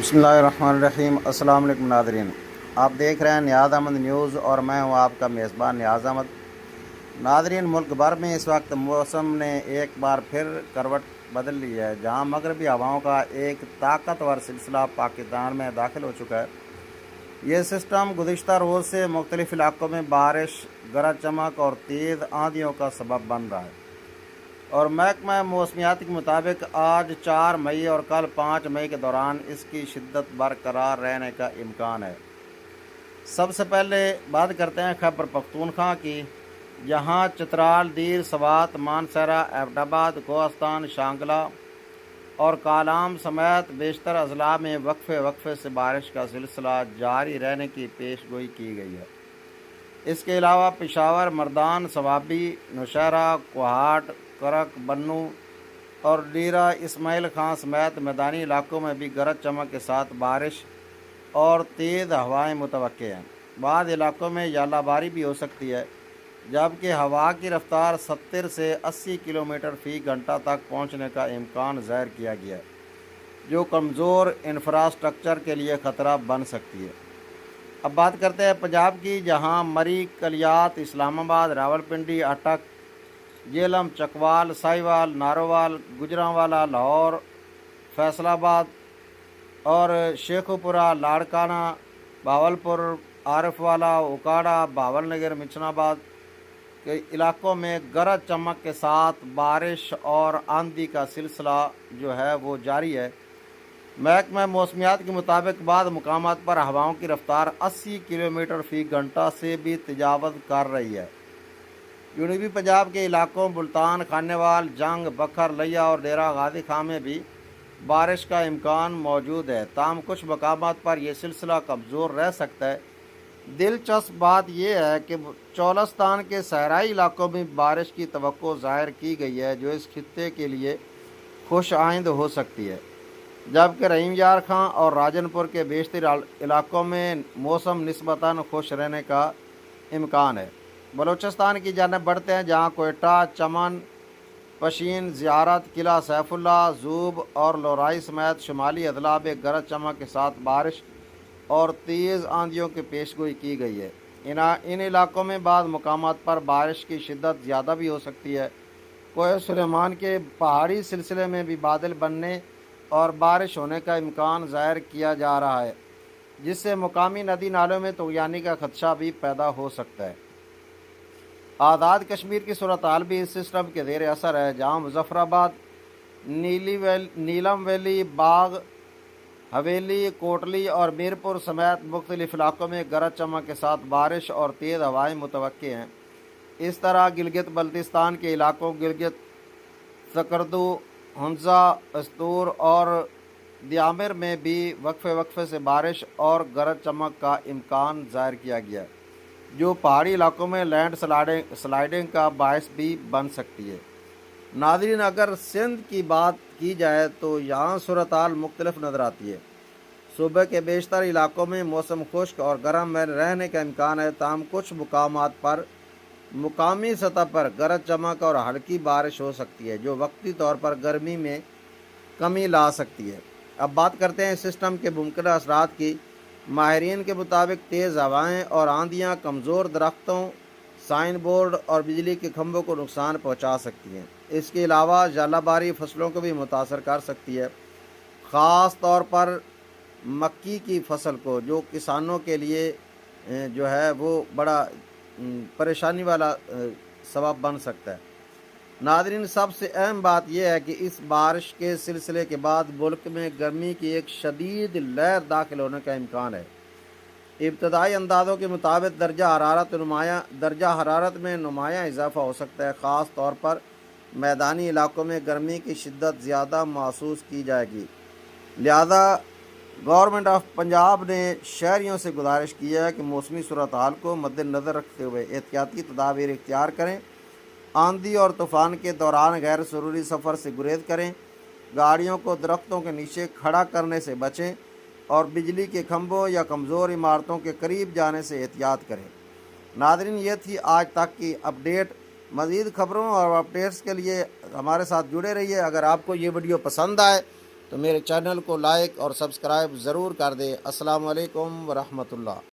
बिस्मिल्लाहिर्रहमानिर्रहीम। अस्सलाम वालेकुम नादरीन, आप देख रहे हैं नियाज़ अहमद न्यूज़ और मैं हूं आपका मेज़बान नियाज़ अहमद। नादरीन, मुल्क भर में इस वक्त मौसम ने एक बार फिर करवट बदल ली है, जहां मगरबी हवाओं का एक ताकतवर सिलसिला पाकिस्तान में दाखिल हो चुका है। ये सिस्टम गुज़िश्ता रोज़ से मुख्तलिफ़ इलाकों में बारिश, गरज चमक और तेज़ आंधियों का सबब बन रहा है और महकमा मौसमियात के मुताबिक आज 4 मई और कल 5 मई के दौरान इसकी शिद्दत बरकरार रहने का इम्कान है। सबसे पहले बात करते हैं खैबर पख्तूनख्वा की। यहाँ चित्राल, दीर, सवात, मानसरा, एबटाबाद, कोहस्तान, शांगला और कालाम समेत बेशतर अजला में वक्फे वक्फे से बारिश का सिलसिला जारी रहने की पेशगोई की गई है। इसके अलावा पेशावर, मर्दान, सवाबी, नौशहरा, कोहाट, करक, बन्नू और डीरा इस्माइल खां समेत मैदानी इलाकों में भी गरज चमक के साथ बारिश और तेज़ हवाएं मुतवक्के हैं। बाद इलाकों में यालाबारी भी हो सकती है, जबकि हवा की रफ्तार 70 से 80 किलोमीटर फ़ी घंटा तक पहुंचने का इम्कान ज़ाहिर किया गया है, जो कमज़ोर इंफ्रास्ट्रक्चर के लिए ख़तरा बन सकती है। अब बात करते हैं पंजाब की, जहां मरी, कलियात, इस्लामाबाद, रावलपिंडी, अटक, जेलम, चकवाल, साहिवाल, नारोवाल, गुजरांवाला, लाहौर, फैसलाबाद और शेखुपुरा, लाड़काना, बावलपुर, आरिफवाला, उकाड़ा, बावलनगर, मिशनाबाद के इलाकों में गरज चमक के साथ बारिश और आंधी का सिलसिला जो है वो जारी है। महकमा मौसमियात के मुताबिक बाद मुकामात पर हवाओं की रफ्तार 80 किलोमीटर फ़ी घंटा से भी तजावज़ कर रही है। जनूबी पंजाब के इलाकों मुल्तान, खानेवाल, जंग, बखर, लिया और डेरा गाजी खां में भी बारिश का इम्कान मौजूद है। ताहम कुछ मकामात पर यह सिलसिला कमज़ोर रह सकता है। दिलचस्प बात यह है कि चौलस्तान के सहराई इलाकों में बारिश की तवक्को ज़ाहिर की गई है, जो इस खित्ते के लिए खुश आइंद हो सकती है, जबकि रहीम यार खां और राजनपुर के बेशतर इलाकों में मौसम निस्बतन खुश रहने का इम्कान है। बलूचिस्तान की जानब बढ़ते हैं, जहां कोयटा, चमन, पशीन, ज़ियारत, किला सैफुल्ला, ज़ूब और लोराई समेत शुमाली अदला में गरज चमक के साथ बारिश और तेज़ आंधियों की पेशगोई की गई है। इन इलाकों में बाद मुकामात पर बारिश की शिद्दत ज़्यादा भी हो सकती है। कोह सुलेमान के पहाड़ी सिलसिले में भी बादल बनने और बारिश होने का इम्कान ज़ाहिर किया जा रहा है, जिससे मुकामी नदी नालों में तुग़यानी का खदशा भी पैदा हो सकता है। आज़ाद कश्मीर की सूरत हाल भी इस सिस्टम के ज़ेर असर है, जहाँ मुजफ्फराबाद, नीलम वैली, बाग, हवेली, कोटली और मीरपुर समेत मुख्तलिफ इलाकों में गरज चमक के साथ बारिश और तेज़ हवाएँ मुतवक्के हैं। इस तरह गिलगित बल्तिस्तान के इलाकों गिलगित, सकरदू, हंजा, अस्तूर और दियामिर में भी वक्फे वक्फे से बारिश और गरज चमक का इम्कान ज़ाहिर किया गया, जो पहाड़ी इलाकों में लैंड स्लाइडिंग का बायस भी बन सकती है। नाज़रीन, अगर सिंध की बात की जाए तो यहाँ सूरत हाल मुख्तलिफ नज़र आती है। सूबे के बेशतर इलाकों में मौसम खुश्क और गर्म में रहने का इम्कान है, ताहम कुछ मुकामात पर मुकामी सतह पर गरज चमक और हल्की बारिश हो सकती है, जो वक्ती तौर पर गर्मी में कमी ला सकती है। अब बात करते हैं सिस्टम के मुमकिन असरात की। माहिरीन के मुताबिक तेज़ हवाएँ और आंधियाँ कमज़ोर दरख्तों, साइन बोर्ड और बिजली के खंभों को नुकसान पहुँचा सकती हैं। इसके अलावा जालाबारी फसलों को भी मुतासर कर सकती है, ख़ास तौर पर मक्की की फसल को, जो किसानों के लिए जो है वो बड़ा परेशानी वाला सबब बन सकता है। नादरीन, सबसे अहम बात यह है कि इस बारिश के सिलसिले के बाद मुल्क में गर्मी की एक शदीद लहर दाखिल होने का इम्कान है। इब्तदाई अंदाज़ों के मुताबिक दर्जा हरारत में नुमायाँ इजाफा हो सकता है। ख़ास तौर पर मैदानी इलाकों में गर्मी की शिद्दत ज़्यादा महसूस की जाएगी। लिहाजा गवर्नमेंट ऑफ पंजाब ने शहरियों से गुजारिश की है कि मौसमी सूरत हाल को मद्देनज़र रखते हुए एहतियाती तदाबीर इख्तियार करें। आंधी और तूफ़ान के दौरान गैर ज़रूरी सफ़र से गुरेज करें, गाड़ियों को दरख्तों के नीचे खड़ा करने से बचें और बिजली के खंभों या कमज़ोर इमारतों के करीब जाने से एहतियात करें। नादरीन, ये थी आज तक की अपडेट। मज़ीद ख़बरों और अपडेट्स के लिए हमारे साथ जुड़े रहिए। अगर आपको ये वीडियो पसंद आए تو میرے چینل کو لائک اور سبسکرائب ضرور کر دیں۔ السلام علیکم ورحمۃ اللہ۔